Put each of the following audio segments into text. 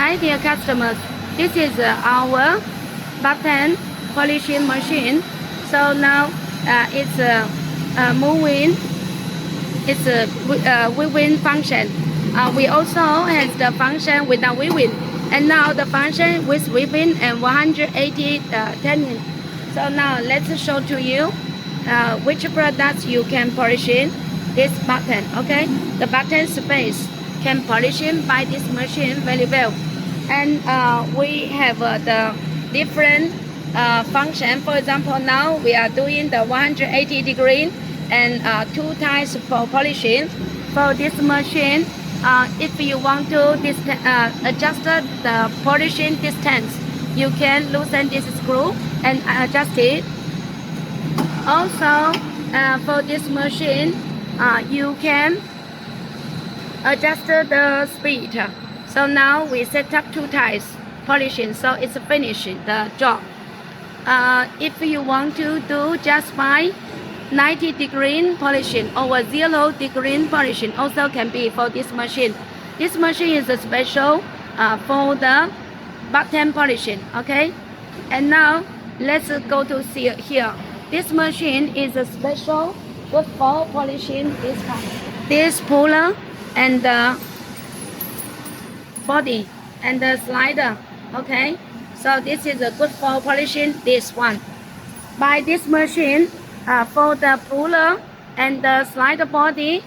Hi dear customers, this is our button polishing machine. So now it's moving, it's a weaving function. We also has the function without weaving, and now the function with weaving and 180 technique. So now let's show to you which products you can polish in this button. Okay, the button space can polish in by this machine very well, and we have the different function. For example, now we are doing the 180 degree and 2 times for polishing. For this machine, if you want to adjust the polishing distance, you can loosen this screw and adjust it. Also, for this machine, you can adjust the speed. So now we set up 2 times polishing, so it's finishing the job. If you want to do just by 90 degree polishing or 0 degree polishing, also can be for this machine. This machine is a special for the button polishing. Okay, and now let's go to see here. This machine is a special good for polishing this part, this puller and the body and the slider. Okay, so this is a good for polishing this one. By this machine, for the puller and the slider body,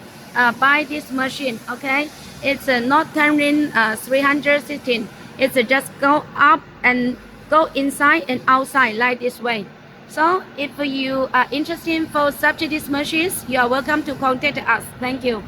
by this machine, okay, it's not turning 316. It's just go up and go inside and outside like this way. So if you are interested for such these machines, you are welcome to contact us. Thank you.